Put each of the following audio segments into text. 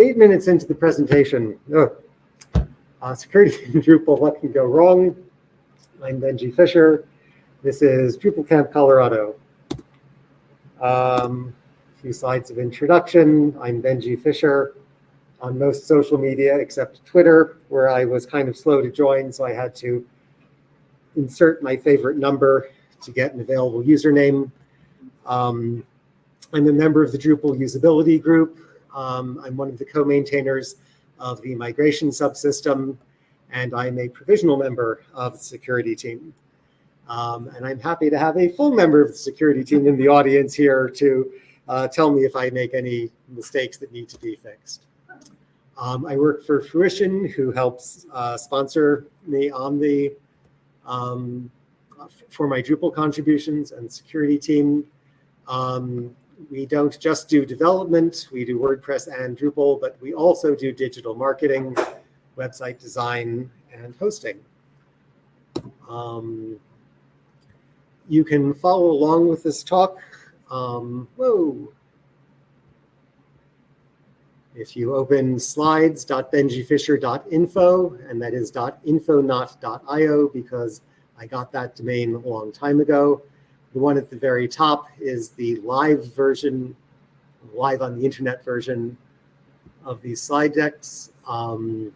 8 minutes into the presentation. Security in Drupal, what can go wrong? I'm Benji Fisher. This is DrupalCamp, Colorado. A few slides of introduction. I'm Benji Fisher on most social media except Twitter, where I was kind of slow to join, so I had to insert my favorite number to get an available username. I'm a member of the Drupal usability group. I'm one of the co-maintainers of the migration subsystem, and I'm a provisional member of the security team. And I'm happy to have a full member of the security team in the audience here to tell me if I make any mistakes that need to be fixed. I work for Fruition, who helps sponsor me on the for my Drupal contributions and security team. We don't just do development, we do WordPress and Drupal, but we also do digital marketing, website design, and hosting. You can follow along with this talk. If you open slides.benjifisher.info, and that is .info, not .io, because I got that domain a long time ago. The one at the very top is the live version, live on the internet version of these slide decks. I'm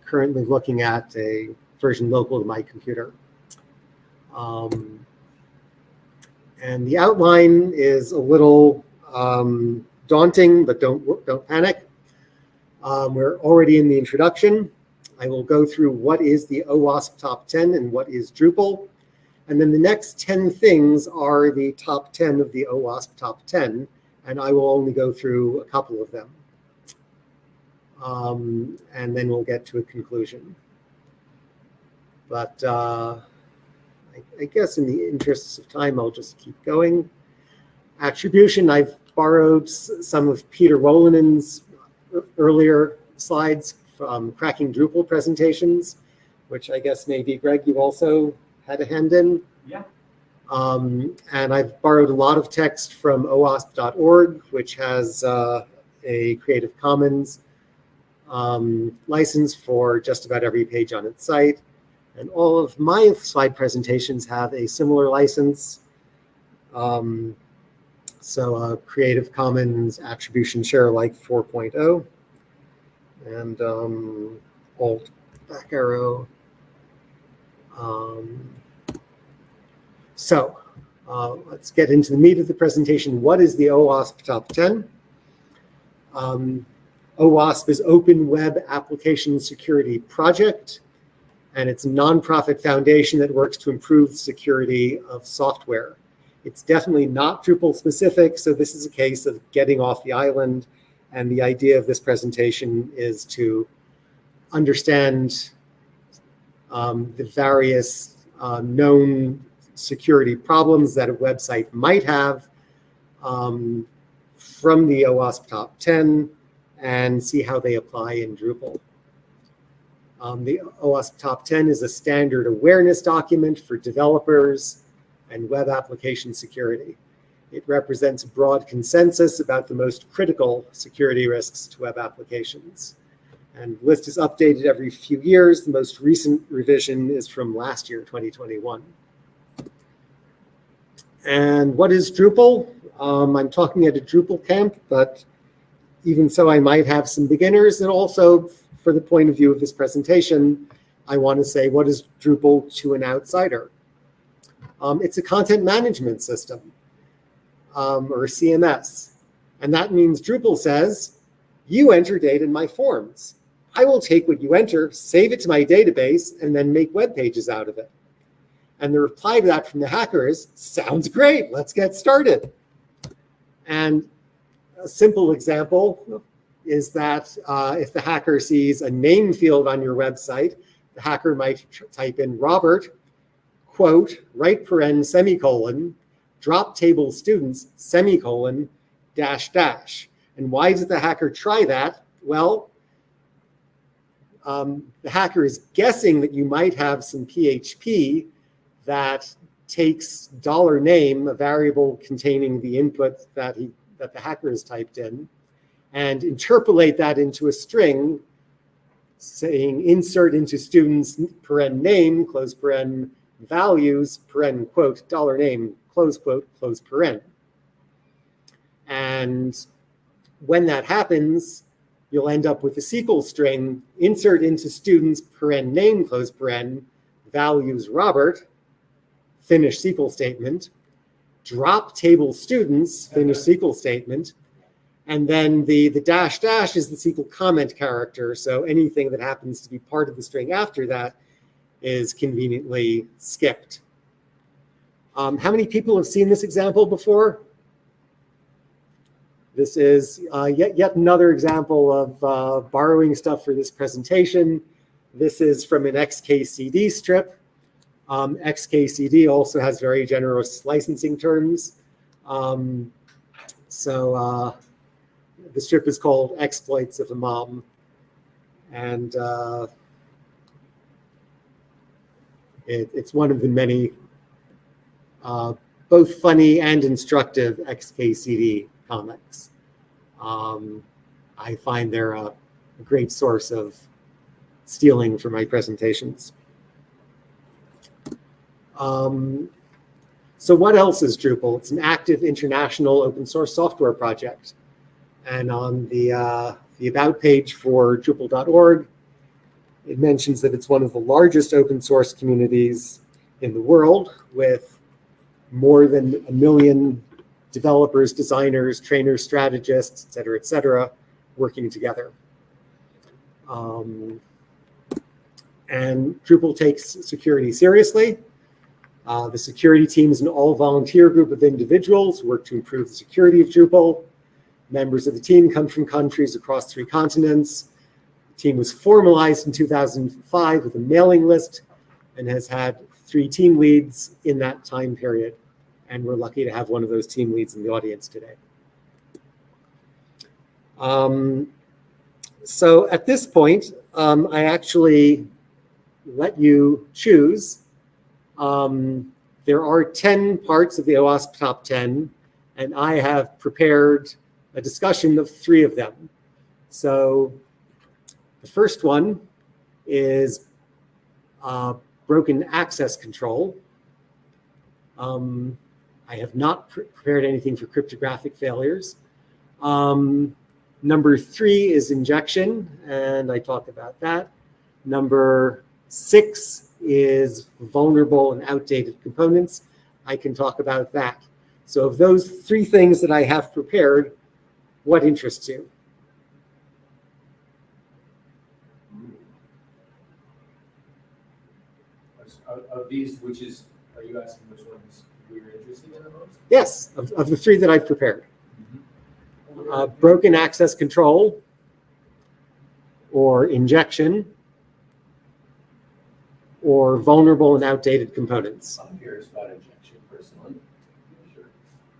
currently looking at a version local to my computer. And the outline is a little daunting, but don't panic. We're already in the introduction. I will go through what is the OWASP top 10 and what is Drupal. And then the next 10 things are the top 10 of the OWASP top 10, and I will only go through a couple of them. And then we'll get to a conclusion. But I guess in the interests of time, I'll just keep going. Attribution, I've borrowed some of Peter Wolinen's earlier slides from Cracking Drupal presentations, which I guess maybe, Greg, you also had a hand in. Yeah. And I've borrowed a lot of text from OWASP.org, which has a Creative Commons license for just about every page on its site. And all of my slide presentations have a similar license. So Creative Commons Attribution Share Alike 4.0 and Alt back arrow. So let's get into the meat of the presentation. What is the OWASP top 10? OWASP is Open Web Application Security Project, and it's a nonprofit foundation that works to improve the security of software. It's definitely not Drupal specific, so this is a case of getting off the island. And the idea of this presentation is to understand the various known security problems that a website might have from the OWASP top 10 and see how they apply in Drupal. The OWASP top 10 is a standard awareness document for developers and web application security. It represents a broad consensus about the most critical security risks to web applications. And the list is updated every few years. The most recent revision is from last year, 2021. And what is Drupal? I'm talking at a DrupalCamp, but even so, I might have some beginners. And also, for the point of view of this presentation, I want to say, what is Drupal to an outsider? It's a content management system, or CMS. And that means Drupal says, you enter data in my forms. I will take what you enter, save it to my database, and then make web pages out of it. And the reply to that from the hacker is, sounds great, let's get started. And a simple example is that if the hacker sees a name field on your website, the hacker might type in Robert, quote, right paren, semicolon, drop table students, semicolon, dash, dash. And why does the hacker try that? Well, the hacker is guessing that you might have some PHP that takes $name, a variable containing the input that the hacker has typed in, and interpolate that into a string, saying insert into students paren name, close paren, values, paren quote, $name, close quote, close paren. And when that happens, you'll end up with a SQL string, insert into students paren name, close paren, values Robert, finish SQL statement, drop table students, finish SQL statement, and then the dash dash is the SQL comment character, so anything that happens to be part of the string after that is conveniently skipped. How many people have seen this example before? This is yet another example of borrowing stuff for this presentation. This is from an XKCD strip. XKCD also has very generous licensing terms. So the strip is called Exploits of a Mom. And it's one of the many both funny and instructive XKCD comics. I find they're a great source of stealing for my presentations. So what else is Drupal? It's an active international open source software project. And on the About page for Drupal.org, it mentions that it's one of the largest open source communities in the world, with more than 1 million developers, designers, trainers, strategists, et cetera, working together. And Drupal takes security seriously. The security team is an all-volunteer group of individuals who work to improve the security of Drupal. Members of the team come from countries across 3 continents. The team was formalized in 2005 with a mailing list and has had 3 team leads in that time period. And we're lucky to have one of those team leads in the audience today. So at this point, I actually let you choose. There are 10 parts of the OWASP Top 10, and I have prepared a discussion of 3 of them. So the first one is broken access control. I have not prepared anything for cryptographic failures. Number 3 is injection, and I talk about that. Number 6 is vulnerable and outdated components. I can talk about that. So of those 3 things that I have prepared, what interests you? Of these, which is, are you asking which ones you're interested in the most? Yes, of the 3 that I've prepared. Broken access control, or injection, or vulnerable and outdated components. I'm curious about injection, personally. Sure.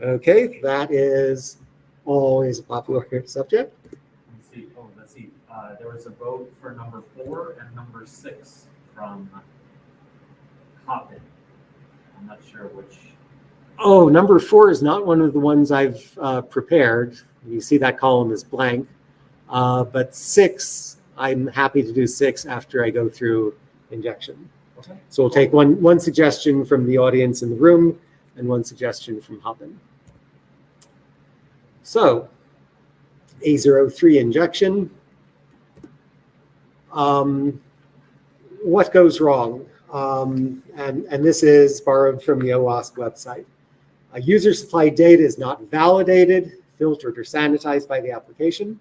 Okay, that is always a popular subject. Let's see. There was a vote for number 4 and number 6 from Hoppin. I'm not sure which. Oh, number 4 is not one of the ones I've prepared. You see that column is blank. But 6, I'm happy to do 6 after I go through injection. Okay. So we'll take one suggestion from the audience in the room and 1 suggestion from Hoppin. So A03 injection. What goes wrong? And this is borrowed from the OWASP website. User-supplied data is not validated, filtered, or sanitized by the application.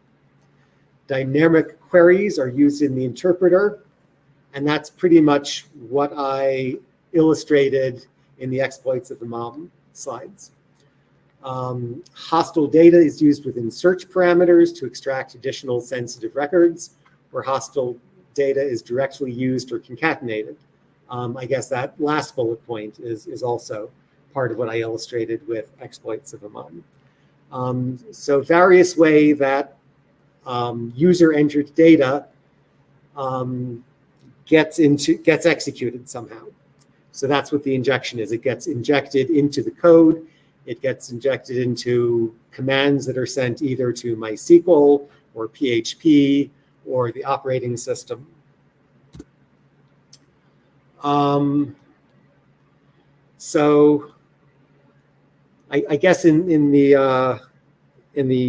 Dynamic queries are used in the interpreter, and that's pretty much what I illustrated in the exploits of the mom slides. Hostile data is used within search parameters to extract additional sensitive records, where hostile data is directly used or concatenated. I guess that last bullet point is also part of what I illustrated with exploits of a mom. So various way that user-entered data gets executed somehow. So that's what the injection is. It gets injected into the code, It gets injected into commands that are sent either to MySQL or PHP or the operating system. So I guess in the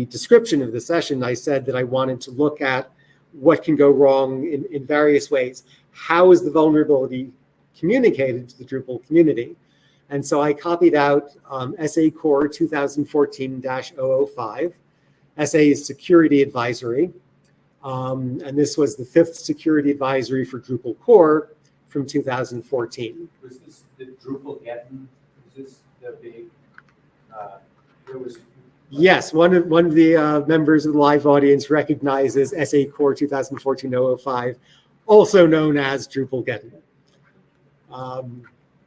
description of the session, I said that I wanted to look at what can go wrong in various ways. How is the vulnerability communicated to the Drupal community? And so I copied out SA Core 2014-005. SA is Security Advisory. And this was the 5th Security Advisory for Drupal Core from 2014. Was this the Drupal Getting? Was this the big, there was... Yes, one of the members of the live audience recognizes SA Core 2014-005, also known as Drupal Getting,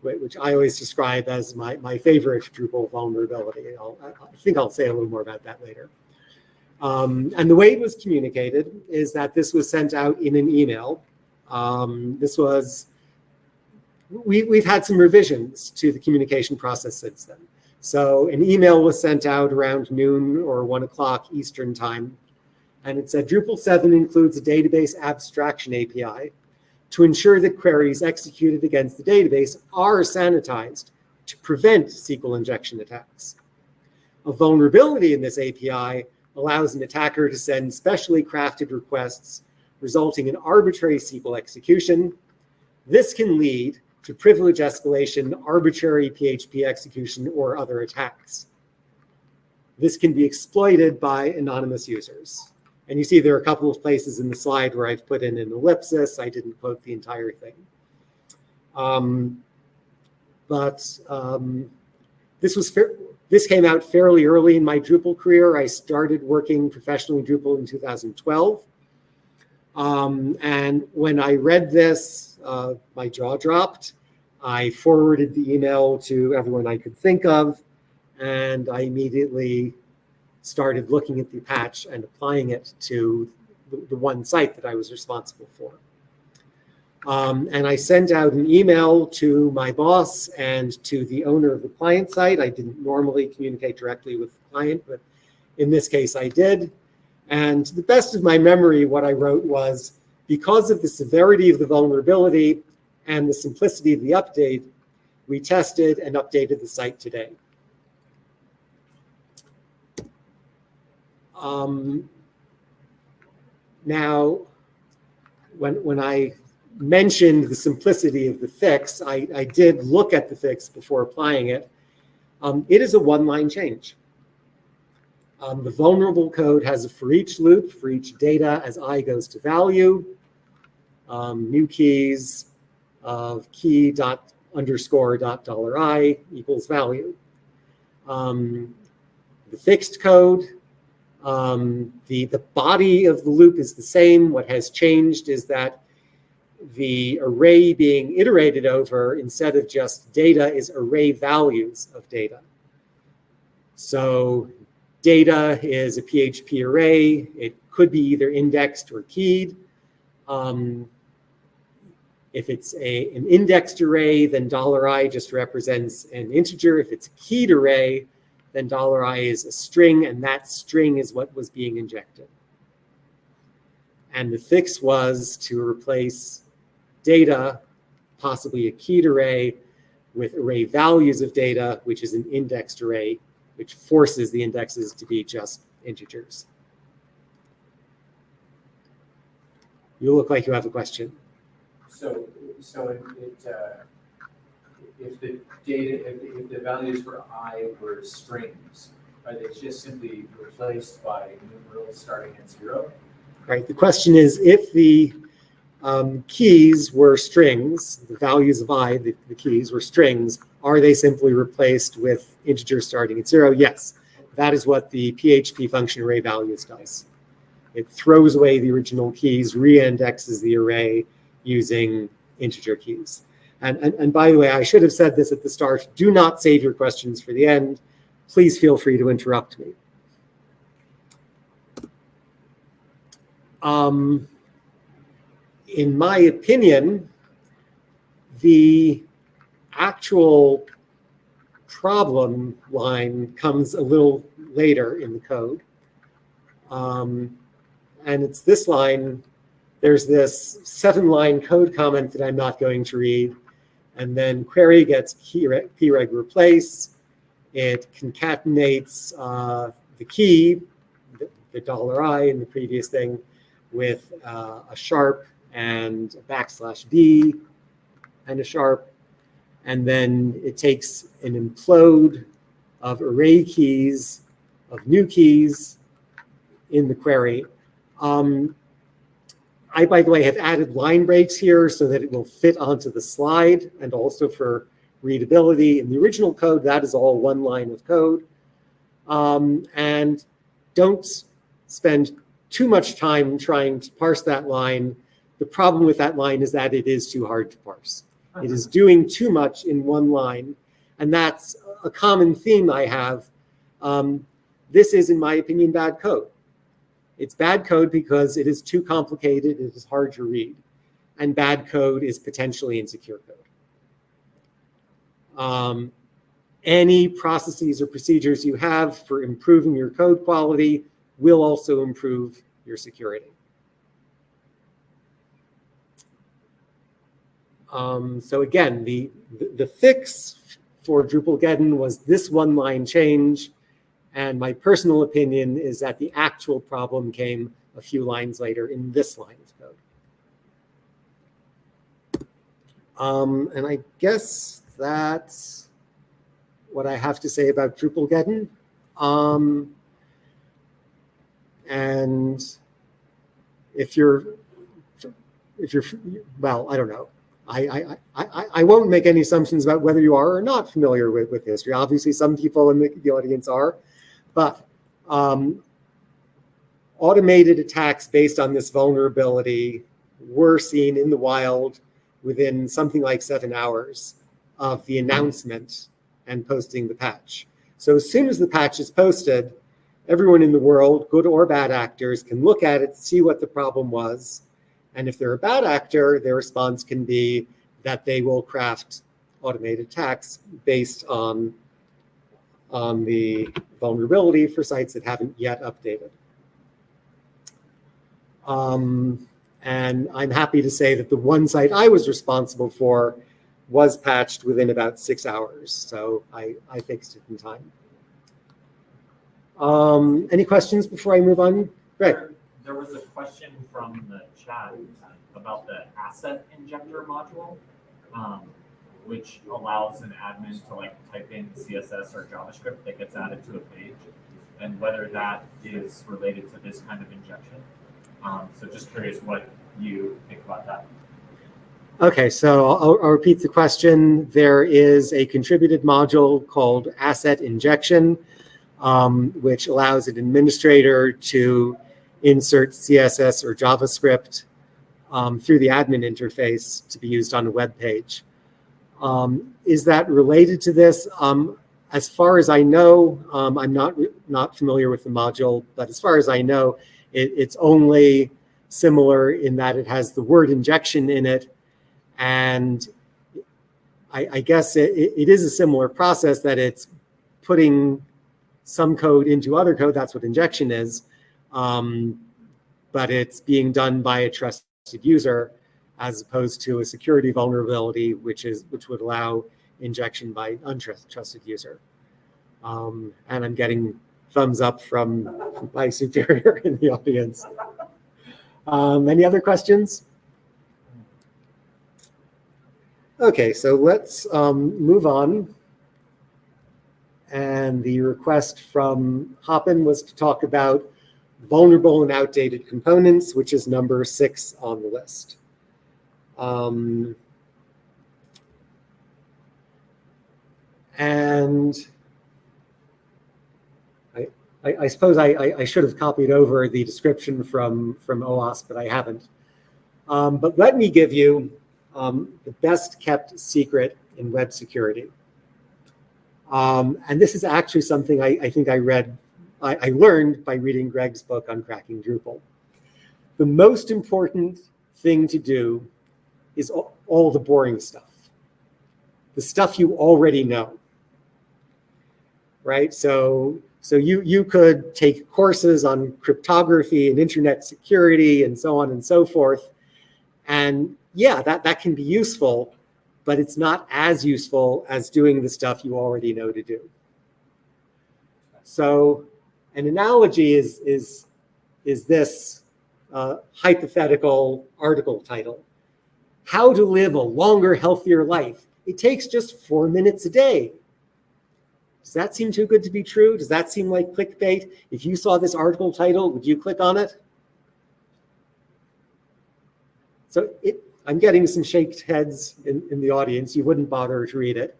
which I always describe as my favorite Drupal vulnerability. I think I'll say a little more about that later. And the way it was communicated is that this was sent out in an email. We've had some revisions to the communication process since then. So an email was sent out around noon or 1 o'clock Eastern time, and it said Drupal 7 includes a database abstraction API to ensure that queries executed against the database are sanitized to prevent SQL injection attacks. A vulnerability in this API allows an attacker to send specially crafted requests resulting in arbitrary SQL execution. This can lead to privilege escalation, arbitrary PHP execution, or other attacks. This can be exploited by anonymous users. And you see there are a couple of places in the slide where I've put in an ellipsis. I didn't quote the entire thing. This came out fairly early in my Drupal career. I started working professionally in Drupal in 2012. And when I read this, my jaw dropped. I forwarded the email to everyone I could think of, and I immediately started looking at the patch and applying it to the one site that I was responsible for. And I sent out an email to my boss and to the owner of the client site. I didn't normally communicate directly with the client, but in this case I did. And to the best of my memory, what I wrote was, because of the severity of the vulnerability and the simplicity of the update, we tested and updated the site today. Now, when I mentioned the simplicity of the fix, I did look at the fix before applying it. It is a one-line change. The vulnerable code has a for each loop for each data as I goes to value. New keys of key dot underscore dot $i equals value. The fixed code, the body of the loop is the same. What has changed is that the array being iterated over, instead of just data, is array values of data. So data is a PHP array. It could be either indexed or keyed. If it's an indexed array, then $i just represents an integer. If it's a keyed array, then $i is a string, and that string is what was being injected. And the fix was to replace data, possibly a keyed array, with array values of data, which is an indexed array, which forces the indexes to be just integers. You look like you have a question. So if the data, if the values for I were strings, are they just simply replaced by numerals starting at 0? Right. The question is, if the keys were strings, the values of I, the keys were strings, are they simply replaced with integers starting at 0? Yes. That is what the PHP function array values does. It throws away the original keys, re-indexes the array using integer keys. And by the way, I should have said this at the start, do not save your questions for the end. Please feel free to interrupt me. In my opinion, the actual problem line comes a little later in the code. And it's this line. There's this 7-line code comment that I'm not going to read. And then query gets preg replace. It concatenates the key, the $i in the previous thing, with a sharp and a \b and a sharp. And then it takes an implode of array keys, of new keys in the query. I, by the way, have added line breaks here so that it will fit onto the slide and also for readability. In the original code, that is all one line of code. And don't spend too much time trying to parse that line. The problem with that line is that it is too hard to parse. It is doing too much in one line. And that's a common theme I have. This is, in my opinion, bad code. It's bad code because it is too complicated, it is hard to read. And bad code is potentially insecure code. Any processes or procedures you have for improving your code quality will also improve your security. So again, the fix for DrupalGeddon was this one-line change. And my personal opinion is that the actual problem came a few lines later in this line of code. And I guess that's what I have to say about DrupalGeddon. And if you're, well, I don't know. I won't make any assumptions about whether you are or not familiar with history. Obviously, some people in the audience are. But automated attacks based on this vulnerability were seen in the wild within something like 7 hours of the announcement and posting the patch. So as soon as the patch is posted, everyone in the world, good or bad actors, can look at it, see what the problem was. And if they're a bad actor, their response can be that they will craft automated attacks based on the vulnerability for sites that haven't yet updated. And I'm happy to say that the one site I was responsible for was patched within about 6 hours. So I fixed it in time. Any questions before I move on? Greg? There was a question from the chat about the asset injector module, which allows an admin to like type in CSS or JavaScript that gets added to a page, and whether that is related to this kind of injection. So just curious what you think about that. Okay, so I'll repeat the question. There is a contributed module called Asset Injection, which allows an administrator to insert CSS or JavaScript through the admin interface to be used on a web page. Is that related to this? As far as I know, I'm not familiar with the module, but as far as I know, it's only similar in that it has the word injection in it. And I guess it is a similar process that it's putting some code into other code. That's what injection is. But it's being done by a trusted user as opposed to a security vulnerability, which would allow injection by untrusted user. And I'm getting thumbs up from my superior in the audience. Any other questions? Okay, so let's move on. And the request from Hoppin was to talk about vulnerable and outdated components, which is number 6 on the list. And I suppose I should have copied over the description from OWASP, but I haven't. But let me give you the best kept secret in web security. And this is actually something I think I learned by reading Greg's book on cracking Drupal. The most important thing to do is all the boring stuff, the stuff you already know. right? So you could take courses on cryptography and internet security and so on and so forth. And yeah, that can be useful, but it's not as useful as doing the stuff you already know to do. So an analogy is this hypothetical article title: How to Live a Longer, Healthier Life. It takes just 4 minutes a day. Does that seem too good to be true? Does that seem like clickbait? If you saw this article title, would you click on it? So I'm getting some shaked heads in the audience. You wouldn't bother to read it.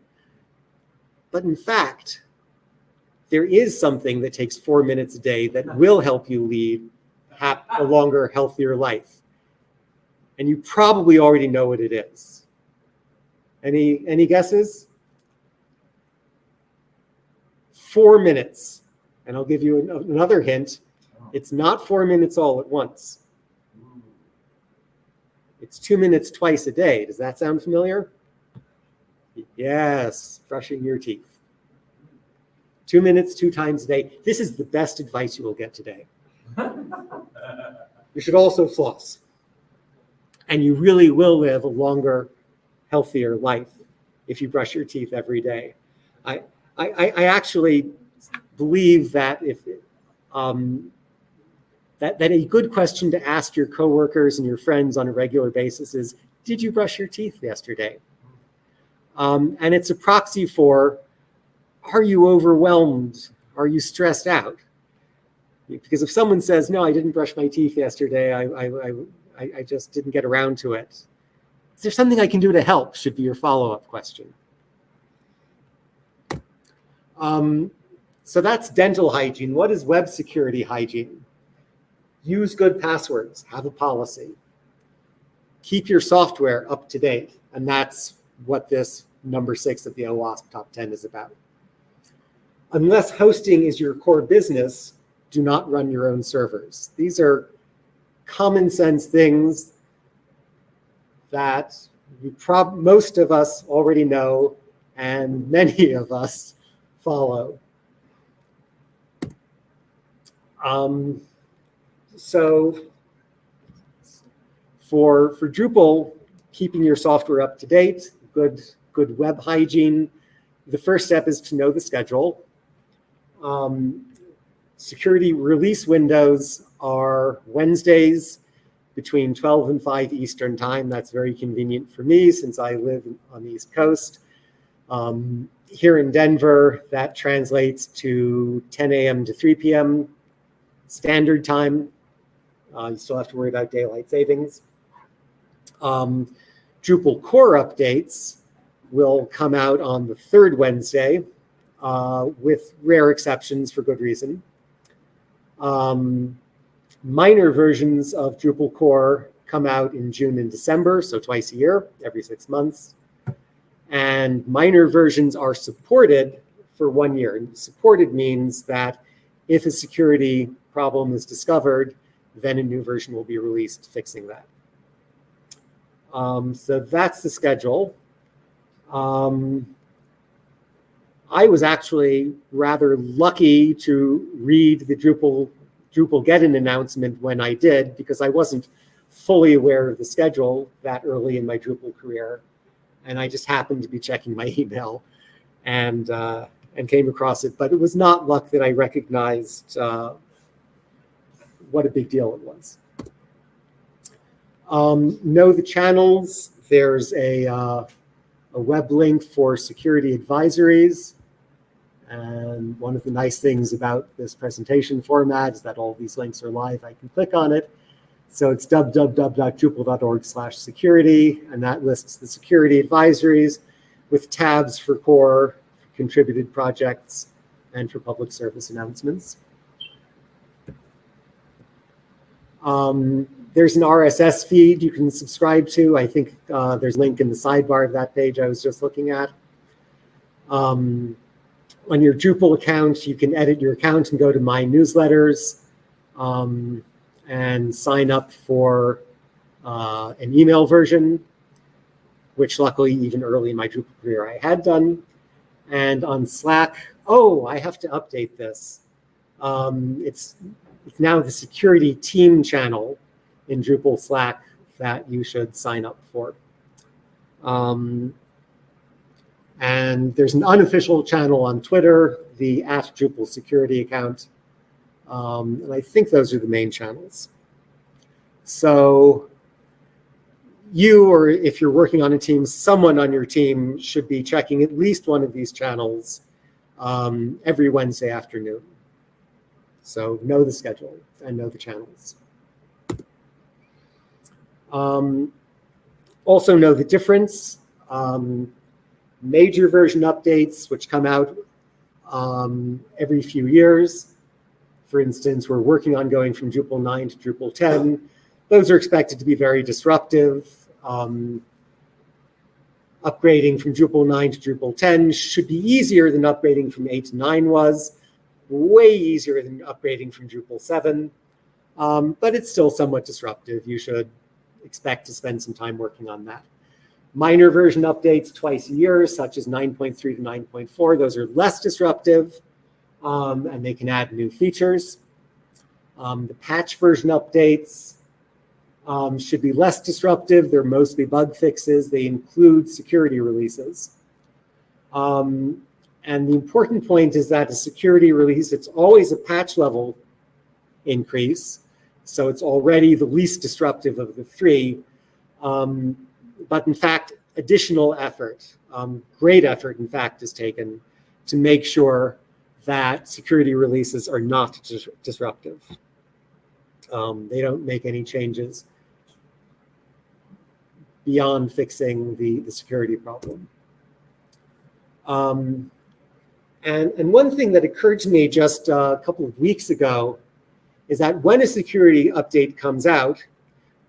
But in fact, there is something that takes 4 minutes a day that will help you lead a longer, healthier life. And you probably already know what it is. Any guesses? 4 minutes. And I'll give you another hint. It's not 4 minutes all at once. It's 2 minutes twice a day. Does that sound familiar? Yes, brushing your teeth. 2 minutes, 2 times a day. This is the best advice you will get today. You should also floss. And you really will live a longer, healthier life if you brush your teeth every day. I actually believe that that a good question to ask your coworkers and your friends on a regular basis is, did you brush your teeth yesterday? And it's a proxy for, are you overwhelmed? Are you stressed out? Because if someone says, no, I didn't brush my teeth yesterday, I just didn't get around to it. Is there something I can do to help? Should be your follow-up question. So that's dental hygiene. What is web security hygiene? Use good passwords, have a policy. Keep your software up to date. And that's what this number 6 of the OWASP top 10 is about. Unless hosting is your core business, do not run your own servers. These are common sense things that most of us already know and many of us follow. So for Drupal, keeping your software up to date, good web hygiene, the first step is to know the schedule. Security release windows are Wednesdays between 12 and 5 Eastern time. That's very convenient for me since I live on the East Coast. Here in Denver, that translates to 10 a.m. to 3 p.m. standard time. You still have to worry about daylight savings. Drupal core updates will come out on the 3rd Wednesday, with rare exceptions for good reason. Minor versions of Drupal core come out in June and December, so twice a year, every 6 months. And minor versions are supported for 1 year. And supported means that if a security problem is discovered, then a new version will be released fixing that. So that's the schedule. I was actually rather lucky to read the Drupal Get An announcement when I did, because I wasn't fully aware of the schedule that early in my Drupal career. And I just happened to be checking my email and came across it. But it was not luck that I recognized what a big deal it was. Know the channels. There's a web link for security advisories. And one of the nice things about this presentation format is that all these links are live. I can click on it. So it's www.drupal.org/security, and that lists the security advisories with tabs for core, contributed projects, and for public service announcements. There's an RSS feed you can subscribe to. I think there's a link in the sidebar of that page I was just looking at. On your Drupal account, you can edit your account and go to My Newsletters and sign up for an email version, which luckily even early in my Drupal career I had done. And on Slack, oh, I have to update this. It's now the security team channel in Drupal Slack that you should sign up for. And there's an unofficial channel on Twitter, the @DrupalSecurity account. And I think those are the main channels. So you, or if you're working on a team, someone on your team should be checking at least one of these channels every Wednesday afternoon. So know the schedule and know the channels. Also know the difference. Major version updates, which come out every few years. For instance, we're working on going from Drupal 9 to Drupal 10. Those are expected to be very disruptive. Upgrading from Drupal 9 to Drupal 10 should be easier than upgrading from 8 to 9 was, way easier than upgrading from Drupal 7, but it's still somewhat disruptive. You should expect to spend some time working on that. Minor version updates twice a year, such as 9.3 to 9.4, those are less disruptive, and they can add new features. The patch version updates should be less disruptive. They're mostly bug fixes. They include security releases. And the important point is that a security release, it's always a patch level increase. So it's already the least disruptive of the three. But in fact, additional effort, great effort, in fact, is taken to make sure that security releases are not disruptive. They don't make any changes beyond fixing the security problem. And one thing that occurred to me just a couple of weeks ago is that when a security update comes out,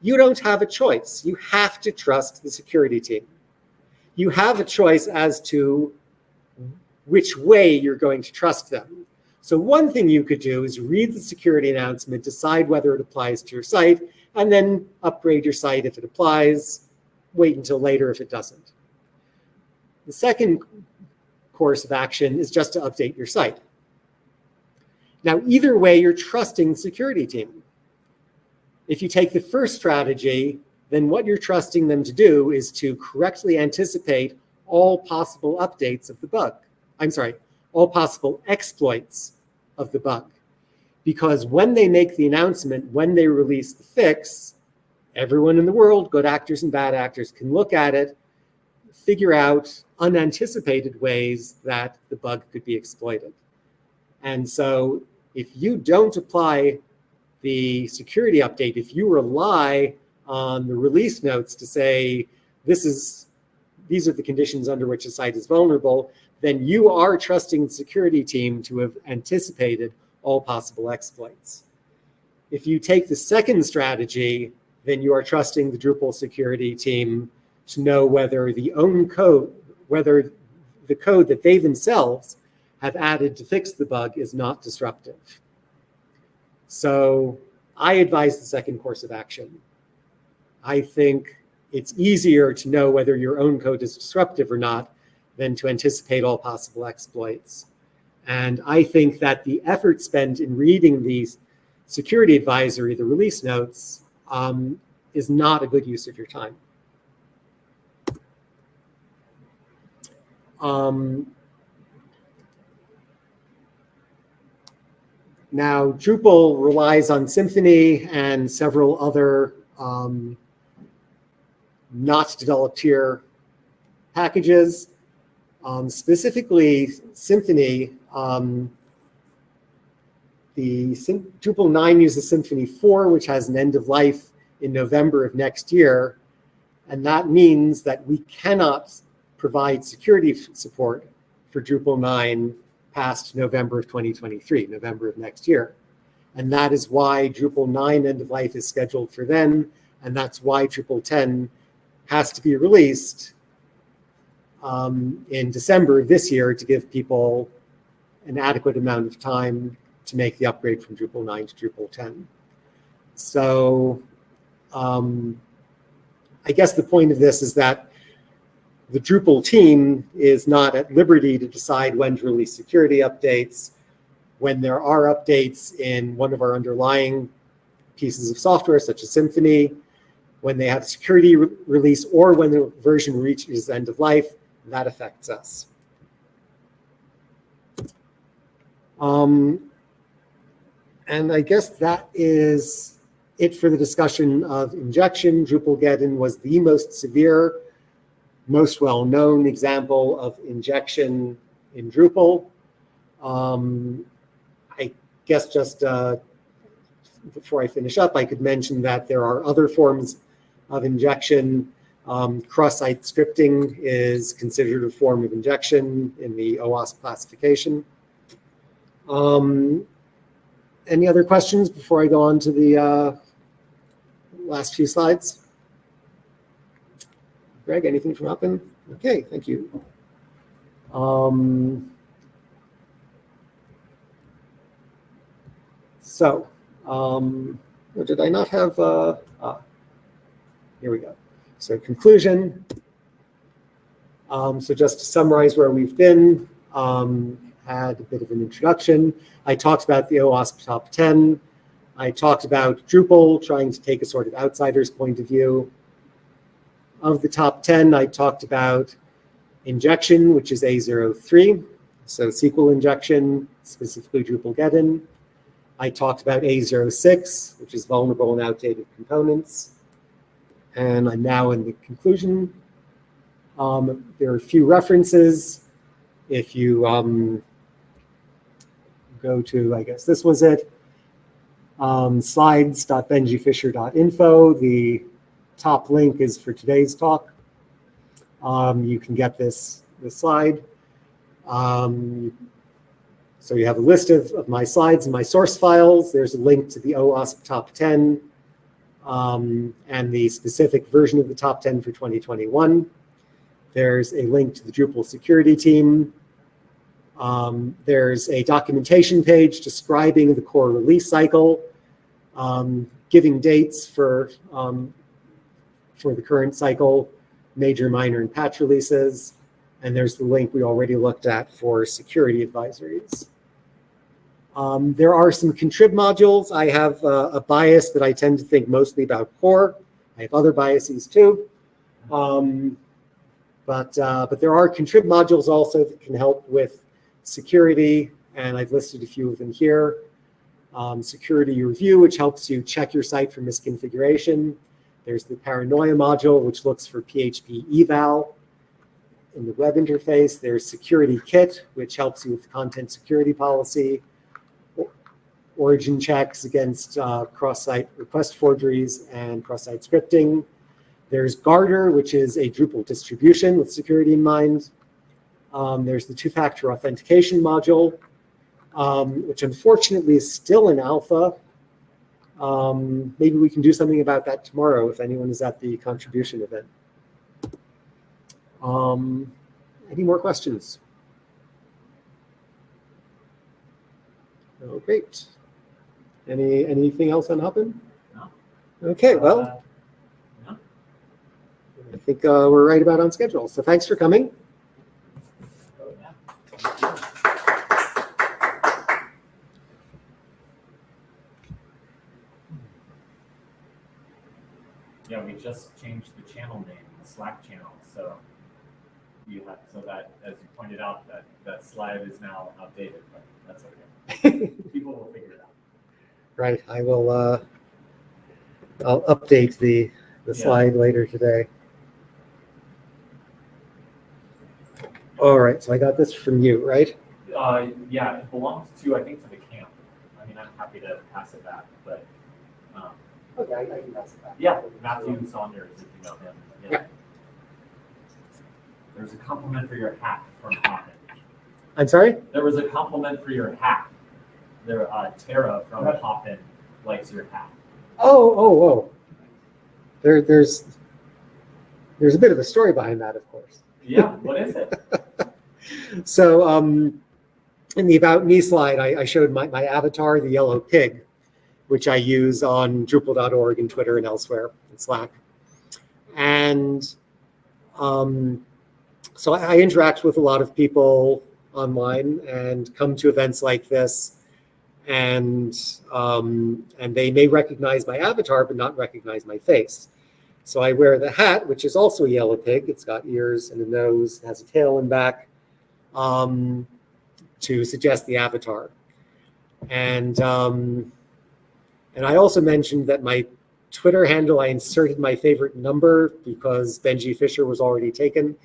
you don't have a choice. You have to trust the security team. You have a choice as to which way you're going to trust them. So one thing you could do is read the security announcement, decide whether it applies to your site, and then upgrade your site if it applies, wait until later if it doesn't. The second course of action is just to update your site. Now, either way, you're trusting the security team. If you take the first strategy, then what you're trusting them to do is to correctly anticipate all possible updates of the bug. All possible exploits of the bug. Because when they make the announcement, when they release the fix, everyone in the world, good actors and bad actors, can look at it, figure out unanticipated ways that the bug could be exploited. And so if you don't apply the security update, if you rely on the release notes to say, these are the conditions under which a site is vulnerable, then you are trusting the security team to have anticipated all possible exploits. If you take the second strategy, then you are trusting the Drupal security team to know whether the code that they themselves have added to fix the bug is not disruptive. So I advise the second course of action. I think it's easier to know whether your own code is disruptive or not than to anticipate all possible exploits. And I think that the effort spent in reading these security advisory, the release notes, is not a good use of your time. Now, Drupal relies on Symfony and several other not developed here packages. Specifically, Symfony, Drupal 9 uses Symfony 4, which has an end of life in November of next year. And that means that we cannot provide security support for Drupal 9 past November of 2023, November of next year. And that is why Drupal 9 end of life is scheduled for then. And that's why Drupal 10 has to be released in December of this year to give people an adequate amount of time to make the upgrade from Drupal 9 to Drupal 10. So I guess the point of this is that the Drupal team is not at liberty to decide when to release security updates. When there are updates in one of our underlying pieces of software, such as Symfony, when they have a security release, or when the version reaches end of life, that affects us. And I guess that is it for the discussion of injection. Drupalgeddon was the most severe, most well-known example of injection in Drupal. I guess just before I finish up, I could mention that there are other forms of injection. Cross-site scripting is considered a form of injection in the OWASP classification. Any other questions before I go on to the last few slides? Greg, anything from Hopin? Okay, thank you. Did I not have, here we go. So conclusion. So just to summarize where we've been, had a bit of an introduction. I talked about the OWASP top 10. I talked about Drupal trying to take a sort of outsider's point of view. Of the top 10, I talked about injection, which is A03, so SQL injection, specifically Drupalgeddon. I talked about A06, which is vulnerable and outdated components. And I'm now in the conclusion. There are a few references. If you go to, I guess this was it, slides.benjifisher.info. The top link is for today's talk. You can get this slide. So you have a list of my slides and my source files. There's a link to the OWASP top 10 and the specific version of the top 10 for 2021. There's a link to the Drupal security team. There's a documentation page describing the core release cycle, giving dates for the current cycle, major, minor, and patch releases. And there's the link we already looked at for security advisories. There are some contrib modules. I have a bias that I tend to think mostly about core. I have other biases too. But there are contrib modules also that can help with security, and I've listed a few of them here. Security review, which helps you check your site for misconfiguration. There's the paranoia module, which looks for PHP eval in the web interface. There's security kit, which helps you with content security policy, origin checks against cross-site request forgeries and cross-site scripting. There's Garter, which is a Drupal distribution with security in mind. There's the two-factor authentication module, which unfortunately is still in alpha. Maybe we can do something about that tomorrow if anyone is at the contribution event. Any more questions? Oh, great. Anything else on Hopin? No. Okay, well, No. I think we're right about on schedule. So thanks for coming. Yeah, we just changed the channel name, the Slack channel. So you have, so that, as you pointed out, that slide is now outdated, but that's okay. People will figure it out. Right, I will. I'll update the slide later today. All right, so I got this from you, right? Yeah, it belongs to, I think, to the camp. I mean, I'm happy to pass it back, but. Okay, I can pass it back. Yeah, Matthew Saunders, if you know him. Yeah. There's a compliment for your hat from Hopin. I'm sorry? There was a compliment for your hat. There, Tara from Hopin likes your hat. Oh. There's a bit of a story behind that, of course. Yeah, what is it? So in the About Me slide, I showed my avatar, the yellow pig, which I use on Drupal.org and Twitter and elsewhere, and Slack. And So I interact with a lot of people online and come to events like this, and they may recognize my avatar but not recognize my face. So I wear the hat, which is also a yellow pig. It's got ears and a nose, has a tail and back, to suggest the avatar. And I also mentioned that my Twitter handle, I inserted my favorite number because Benji Fisher was already taken.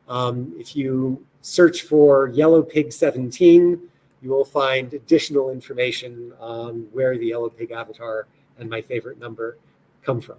If you search for Yellow Pig 17, you will find additional information on where the Yellow Pig avatar and my favorite number come from.